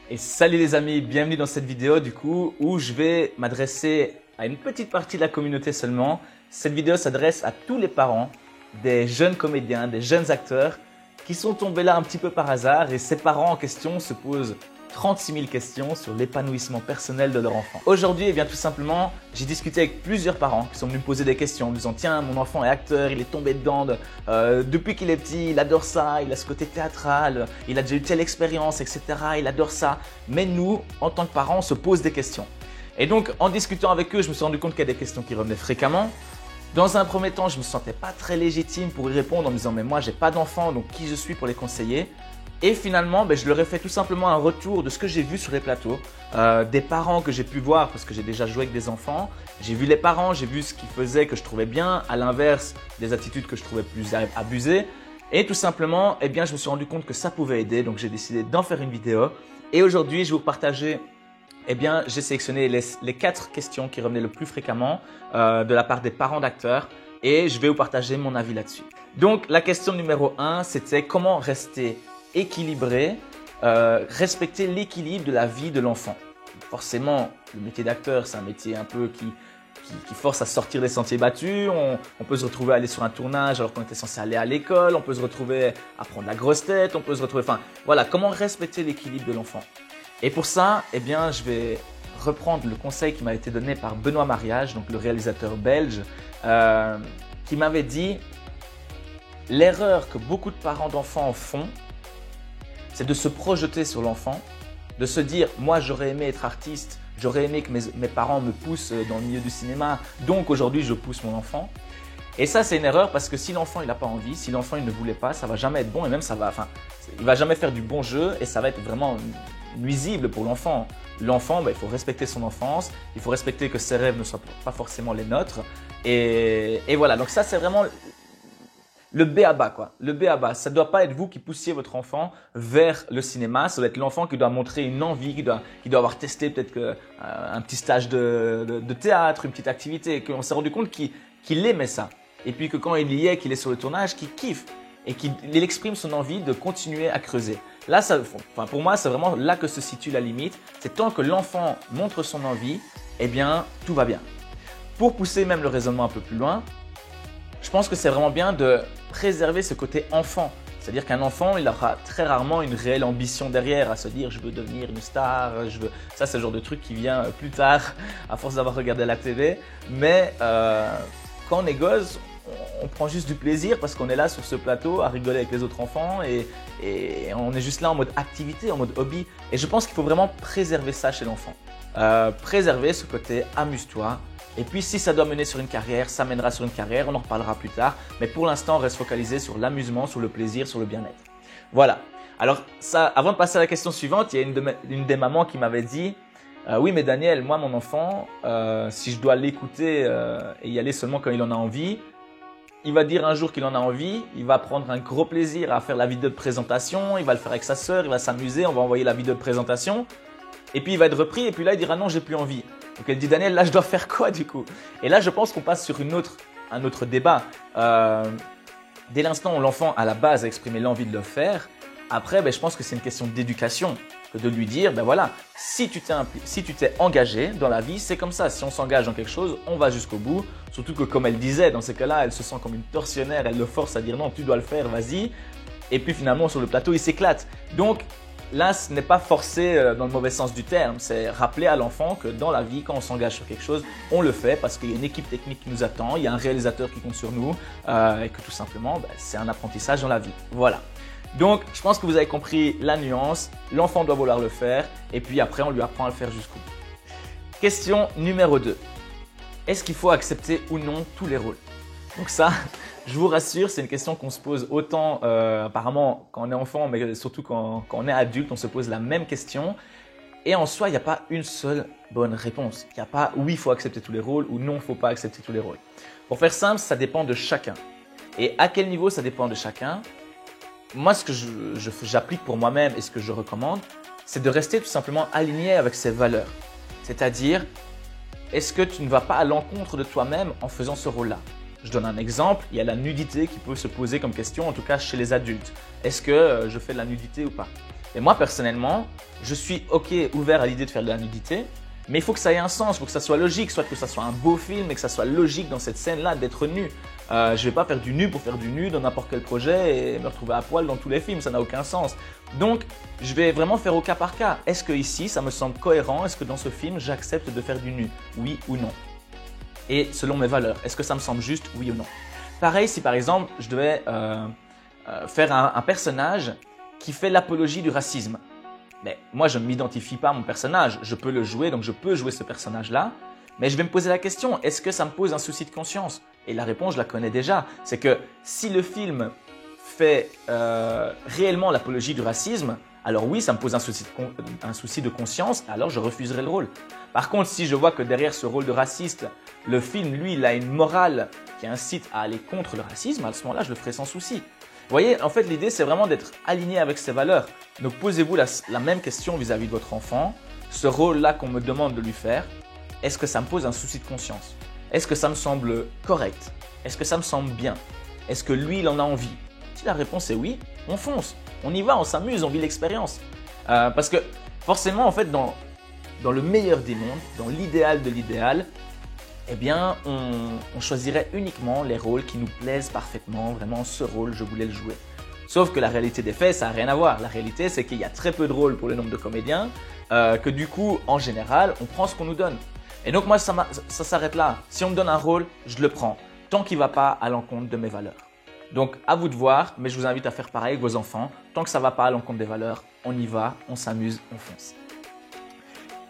Et salut les amis, bienvenue dans cette vidéo du coup où je vais m'adresser à une petite partie de la communauté seulement. Cette vidéo s'adresse à tous les parents des jeunes comédiens, des jeunes acteurs qui sont tombés là un petit peu par hasard et ces parents en question se posent 36 000 questions sur l'épanouissement personnel de leur enfant. Aujourd'hui, tout simplement, j'ai discuté avec plusieurs parents qui sont venus me poser des questions en me disant « Tiens, mon enfant est acteur, il est tombé dedans depuis qu'il est petit, il adore ça, il a ce côté théâtral, il a déjà eu telle expérience, etc. Il adore ça. » Mais nous, en tant que parents, on se pose des questions. Et donc, en discutant avec eux, je me suis rendu compte qu'il y a des questions qui revenaient fréquemment. Dans un premier temps, je ne me sentais pas très légitime pour y répondre en me disant « Mais moi, j'ai pas d'enfant, donc qui je suis pour les conseiller ?» Et finalement, je leur ai fait tout simplement un retour de ce que j'ai vu sur les plateaux, des parents que j'ai pu voir parce que j'ai déjà joué avec des enfants. J'ai vu les parents, j'ai vu ce qu'ils faisaient que je trouvais bien, à l'inverse des attitudes que je trouvais plus abusées. Et tout simplement, je me suis rendu compte que ça pouvait aider, donc j'ai décidé d'en faire une vidéo. Et aujourd'hui, je vais vous partager, j'ai sélectionné les 4 questions qui revenaient le plus fréquemment de la part des parents d'acteurs et je vais vous partager mon avis là-dessus. Donc, la question numéro 1, c'était comment rester équilibré, respecter l'équilibre de la vie de l'enfant. Forcément, le métier d'acteur, c'est un métier un peu qui force à sortir des sentiers battus. On peut se retrouver à aller sur un tournage alors qu'on était censé aller à l'école. On peut se retrouver à prendre la grosse tête. On peut se retrouver… Enfin, voilà, comment respecter l'équilibre de l'enfant. Et pour ça, je vais reprendre le conseil qui m'a été donné par Benoît Mariage, donc le réalisateur belge, qui m'avait dit « L'erreur que beaucoup de parents d'enfants font, c'est de se projeter sur l'enfant, de se dire « moi j'aurais aimé être artiste, j'aurais aimé que mes parents me poussent dans le milieu du cinéma, donc aujourd'hui je pousse mon enfant ». Et ça c'est une erreur parce que si l'enfant il n'a pas envie, si l'enfant il ne voulait pas, ça va jamais être bon et même il va jamais faire du bon jeu et ça va être vraiment nuisible pour l'enfant. L'enfant, il faut respecter son enfance, il faut respecter que ses rêves ne soient pas forcément les nôtres et voilà, donc ça c'est vraiment… le B.A.-ba quoi. Le B.A.-ba, ça ne doit pas être vous qui poussiez votre enfant vers le cinéma, ça doit être l'enfant qui doit montrer une envie, qui doit avoir testé peut-être un petit stage de théâtre, une petite activité, qu'on s'est rendu compte qu'il aimait ça. Et puis que quand il y est, qu'il est sur le tournage, qu'il kiffe et qu'il exprime son envie de continuer à creuser. Là, pour moi, c'est vraiment là que se situe la limite. C'est tant que l'enfant montre son envie, tout va bien. Pour pousser même le raisonnement un peu plus loin, je pense que c'est vraiment bien de préserver ce côté enfant. C'est-à-dire qu'un enfant, il aura très rarement une réelle ambition derrière à se dire « je veux devenir une star ». Ça, c'est le genre de truc qui vient plus tard à force d'avoir regardé la télé. Mais quand on est gosse, on prend juste du plaisir parce qu'on est là sur ce plateau à rigoler avec les autres enfants et on est juste là en mode activité, en mode hobby. Et je pense qu'il faut vraiment préserver ça chez l'enfant. Préserver ce côté « amuse-toi ». Et puis, si ça doit mener sur une carrière, ça mènera sur une carrière, on en reparlera plus tard. Mais pour l'instant, on reste focalisé sur l'amusement, sur le plaisir, sur le bien-être. Voilà. Alors, avant de passer à la question suivante, il y a une des mamans qui m'avait dit « Oui, mais Daniel, moi, mon enfant, si je dois l'écouter et y aller seulement quand il en a envie, il va dire un jour qu'il en a envie, il va prendre un gros plaisir à faire la vidéo de présentation, il va le faire avec sa sœur, il va s'amuser, on va envoyer la vidéo de présentation. Et puis, il va être repris et puis là, il dira « Non, j'ai plus envie ». Donc elle dit « Daniel, là je dois faire quoi du coup ?» Et là je pense qu'on passe sur un autre débat. Dès l'instant où l'enfant à la base a exprimé l'envie de le faire, après je pense que c'est une question d'éducation, que de lui dire voilà, si tu t'es engagé dans la vie, c'est comme ça. Si on s'engage dans quelque chose, on va jusqu'au bout. Surtout que comme elle disait, dans ces cas-là, elle se sent comme une tortionnaire, elle le force à dire non, tu dois le faire, vas-y. Et puis finalement sur le plateau, il s'éclate. Donc là, ce n'est pas forcé dans le mauvais sens du terme, c'est rappeler à l'enfant que dans la vie, quand on s'engage sur quelque chose, on le fait parce qu'il y a une équipe technique qui nous attend, il y a un réalisateur qui compte sur nous et que tout simplement, c'est un apprentissage dans la vie. Voilà. Donc, je pense que vous avez compris la nuance, l'enfant doit vouloir le faire et puis après, on lui apprend à le faire jusqu'au bout. Question numéro 2. Est-ce qu'il faut accepter ou non tous les rôles? Donc ça… je vous rassure, c'est une question qu'on se pose autant apparemment quand on est enfant, mais surtout quand on est adulte, on se pose la même question. Et en soi, il n'y a pas une seule bonne réponse. Il n'y a pas « oui, il faut accepter tous les rôles » ou « non, il ne faut pas accepter tous les rôles ». Pour faire simple, ça dépend de chacun. Et à quel niveau ça dépend de chacun? Moi, ce que j'applique pour moi-même et ce que je recommande, c'est de rester tout simplement aligné avec ses valeurs. C'est-à-dire, est-ce que tu ne vas pas à l'encontre de toi-même en faisant ce rôle-là? Je donne un exemple, il y a la nudité qui peut se poser comme question, en tout cas chez les adultes. Est-ce que je fais de la nudité ou pas? Et moi, personnellement, je suis OK, ouvert à l'idée de faire de la nudité, mais il faut que ça ait un sens, il faut que ça soit logique, soit que ça soit un beau film et que ça soit logique dans cette scène-là d'être nu. Je ne vais pas faire du nu pour faire du nu dans n'importe quel projet et me retrouver à poil dans tous les films, ça n'a aucun sens. Donc, je vais vraiment faire au cas par cas. Est-ce que ici, ça me semble cohérent? Est-ce que dans ce film, j'accepte de faire du nu? Oui ou non? Et selon mes valeurs, est-ce que ça me semble juste? Oui ou non? Pareil, si par exemple, je devais faire un personnage qui fait l'apologie du racisme. Mais moi, je ne m'identifie pas à mon personnage. Je peux le jouer, donc je peux jouer ce personnage-là. Mais je vais me poser la question, est-ce que ça me pose un souci de conscience? Et la réponse, je la connais déjà. C'est que si le film fait réellement l'apologie du racisme, alors oui, ça me pose un souci de conscience, alors je refuserai le rôle. Par contre, si je vois que derrière ce rôle de raciste, le film, lui, il a une morale qui incite à aller contre le racisme, à ce moment-là, je le ferai sans souci. Vous voyez, en fait, l'idée, c'est vraiment d'être aligné avec ses valeurs. Donc, posez-vous la même question vis-à-vis de votre enfant. Ce rôle-là qu'on me demande de lui faire, est-ce que ça me pose un souci de conscience? Est-ce que ça me semble correct? Est-ce que ça me semble bien? Est-ce que lui, il en a envie? Si la réponse est oui, on fonce. On y va, on s'amuse, on vit l'expérience. Parce que forcément, en fait, dans le meilleur des mondes, dans l'idéal de l'idéal, eh bien, on choisirait uniquement les rôles qui nous plaisent parfaitement. Vraiment, ce rôle, je voulais le jouer. Sauf que la réalité des faits, ça n'a rien à voir. La réalité, c'est qu'il y a très peu de rôles pour le nombre de comédiens, que du coup, en général, on prend ce qu'on nous donne. Et donc, moi, ça s'arrête là. Si on me donne un rôle, je le prends, tant qu'il ne va pas à l'encontre de mes valeurs. Donc, à vous de voir, mais je vous invite à faire pareil avec vos enfants. Tant que ça ne va pas à l'encontre des valeurs, on y va, on s'amuse, on fonce.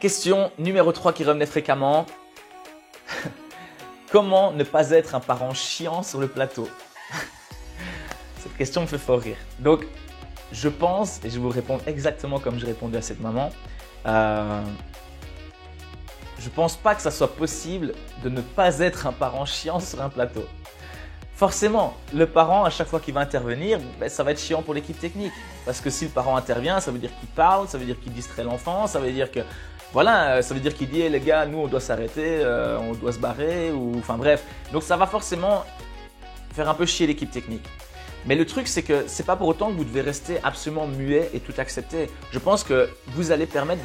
Question numéro 3 qui revenait fréquemment. Comment ne pas être un parent chiant sur le plateau? Cette question me fait fort rire. Donc, je pense, et je vais vous répondre exactement comme j'ai répondu à cette maman, je pense pas que ça soit possible de ne pas être un parent chiant sur un plateau. Forcément, le parent, à chaque fois qu'il va intervenir, ça va être chiant pour l'équipe technique. Parce que si le parent intervient, ça veut dire qu'il parle, ça veut dire qu'il distrait l'enfant, ça veut dire que… Voilà, ça veut dire qu'il dit hey, les gars, nous on doit s'arrêter, on doit se barrer, ou enfin bref. Donc ça va forcément faire un peu chier l'équipe technique. Mais le truc, c'est que c'est pas pour autant que vous devez rester absolument muet et tout accepter. Je pense que vous allez permettre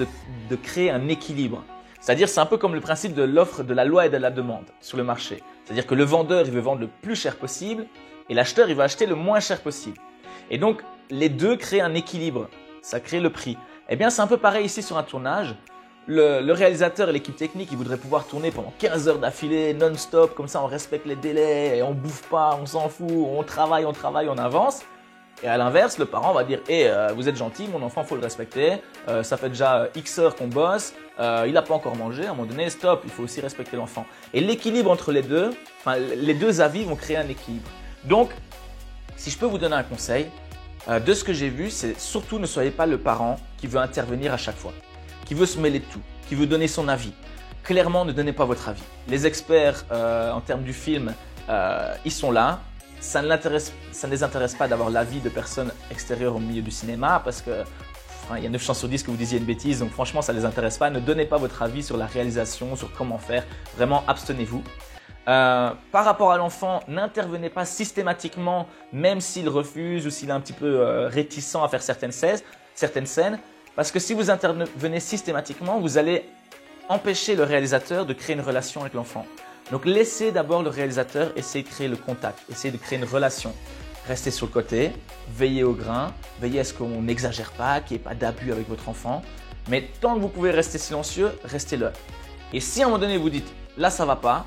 de créer un équilibre. C'est-à-dire, c'est un peu comme le principe de l'offre, de la loi et de la demande sur le marché. C'est-à-dire que le vendeur, il veut vendre le plus cher possible et l'acheteur, il va acheter le moins cher possible. Et donc, les deux créent un équilibre. Ça crée le prix. Eh bien, c'est un peu pareil ici sur un tournage. Le réalisateur et l'équipe technique, ils voudraient pouvoir tourner pendant 15 heures d'affilée, non-stop, comme ça on respecte les délais, et on bouffe pas, on s'en fout, on travaille, on avance. Et à l'inverse, le parent va dire vous êtes gentil, mon enfant, faut le respecter, ça fait déjà X heures qu'on bosse, il n'a pas encore mangé, à un moment donné, stop, il faut aussi respecter l'enfant. Et l'équilibre entre les deux, les deux avis vont créer un équilibre. Donc, si je peux vous donner un conseil, de ce que j'ai vu, c'est surtout ne soyez pas le parent qui veut intervenir à chaque fois, qui veut se mêler de tout, qui veut donner son avis. Clairement, ne donnez pas votre avis. Les experts en termes du film, ils sont là. Ça ne les intéresse pas d'avoir l'avis de personnes extérieures au milieu du cinéma parce que il y a 9 chances sur 10 que vous disiez une bêtise. Donc franchement, ça ne les intéresse pas. Ne donnez pas votre avis sur la réalisation, sur comment faire. Vraiment, abstenez-vous. Par rapport à l'enfant, n'intervenez pas systématiquement, même s'il refuse ou s'il est un petit peu réticent à faire certaines scènes. Parce que si vous intervenez systématiquement, vous allez empêcher le réalisateur de créer une relation avec l'enfant. Donc laissez d'abord le réalisateur essayer de créer le contact, essayer de créer une relation. Restez sur le côté, veillez au grain, veillez à ce qu'on n'exagère pas, qu'il n'y ait pas d'abus avec votre enfant. Mais tant que vous pouvez rester silencieux, restez-le. Et si à un moment donné vous dites là ça va pas,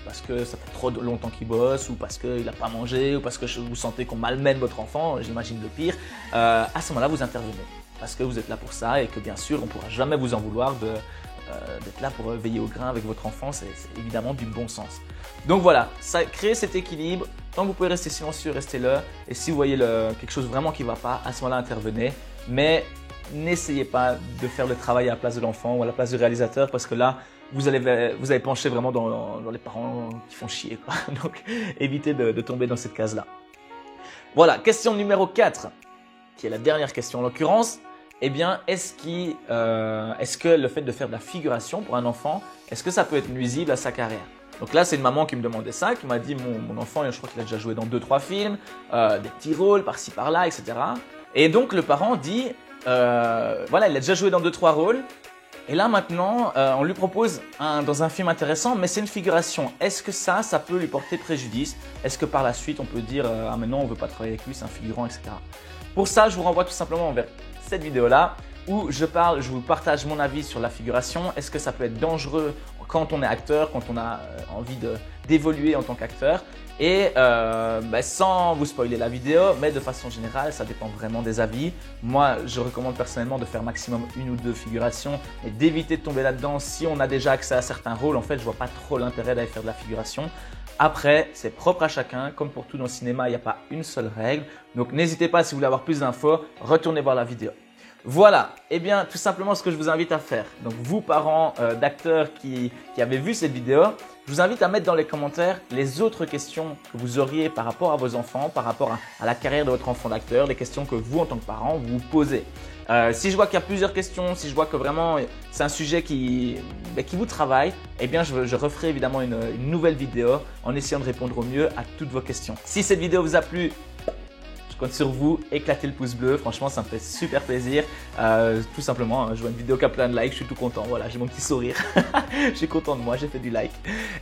parce que ça fait trop longtemps qu'il bosse, ou parce qu'il n'a pas mangé, ou parce que vous sentez qu'on malmène votre enfant, j'imagine le pire, à ce moment-là vous intervenez. Parce que vous êtes là pour ça et que bien sûr on ne pourra jamais vous en vouloir d'être là pour veiller au grain avec votre enfant, c'est évidemment du bon sens. Donc voilà, ça crée cet équilibre. Tant que vous pouvez rester silencieux, restez-le. Et si vous voyez quelque chose vraiment qui ne va pas, à ce moment-là intervenez. Mais n'essayez pas de faire le travail à la place de l'enfant ou à la place du réalisateur parce que là, vous allez pencher vraiment dans les parents qui font chier, quoi. Donc évitez de tomber dans cette case-là. Voilà, question numéro 4, qui est la dernière question en l'occurrence. Eh bien, est-ce que le fait de faire de la figuration pour un enfant, est-ce que ça peut être nuisible à sa carrière? Donc là, c'est une maman qui me demandait ça, qui m'a dit mon enfant, je crois qu'il a déjà joué dans 2-3 films, des petits rôles par-ci par-là, etc. Et donc le parent dit voilà, il a déjà joué dans 2-3 rôles. Et là maintenant, on lui propose dans un film intéressant, mais c'est une figuration. Est-ce que ça peut lui porter préjudice? Est-ce que par la suite, on peut dire ah maintenant on veut pas travailler avec lui, c'est un figurant, etc. Pour ça, je vous renvoie tout simplement vers cette vidéo-là où je vous partage mon avis sur la figuration. Est-ce que ça peut être dangereux quand on est acteur, quand on a envie d'évoluer en tant qu'acteur? Et sans vous spoiler la vidéo, mais de façon générale, ça dépend vraiment des avis. Moi, je recommande personnellement de faire maximum 1 ou 2 figurations et d'éviter de tomber là-dedans. Si on a déjà accès à certains rôles, en fait, je vois pas trop l'intérêt d'aller faire de la figuration. Après, c'est propre à chacun. Comme pour tout dans le cinéma, il n'y a pas une seule règle. Donc, n'hésitez pas, si vous voulez avoir plus d'infos, retournez voir la vidéo. Voilà, et bien tout simplement ce que je vous invite à faire. Donc vous parents d'acteurs qui avez vu cette vidéo, je vous invite à mettre dans les commentaires les autres questions que vous auriez par rapport à vos enfants, par rapport à la carrière de votre enfant d'acteur, les questions que vous en tant que parent vous posez. Si je vois qu'il y a plusieurs questions, si je vois que vraiment c'est un sujet qui vous travaille, eh bien je referai évidemment une nouvelle vidéo en essayant de répondre au mieux à toutes vos questions. Si cette vidéo vous a plu, je compte sur vous, éclatez le pouce bleu, franchement ça me fait super plaisir. Tout simplement, je vois une vidéo qui a plein de likes, je suis tout content, voilà, j'ai mon petit sourire. Je suis content de moi, j'ai fait du like.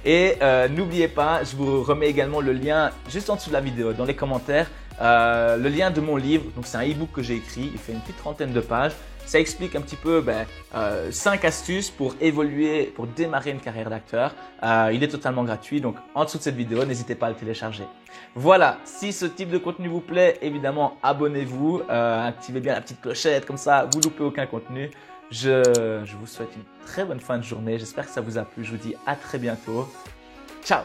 Et n'oubliez pas, je vous remets également le lien juste en dessous de la vidéo, dans les commentaires, le lien de mon livre. Donc c'est un e-book que j'ai écrit, il fait une petite 30aine de pages. Ça explique un petit peu 5 astuces pour évoluer, pour démarrer une carrière d'acteur. Il est totalement gratuit, donc en dessous de cette vidéo, n'hésitez pas à le télécharger. Voilà, si ce type de contenu vous plaît, évidemment, abonnez-vous, activez bien la petite clochette, comme ça, vous ne loupez aucun contenu. Je vous souhaite une très bonne fin de journée, j'espère que ça vous a plu, je vous dis à très bientôt. Ciao!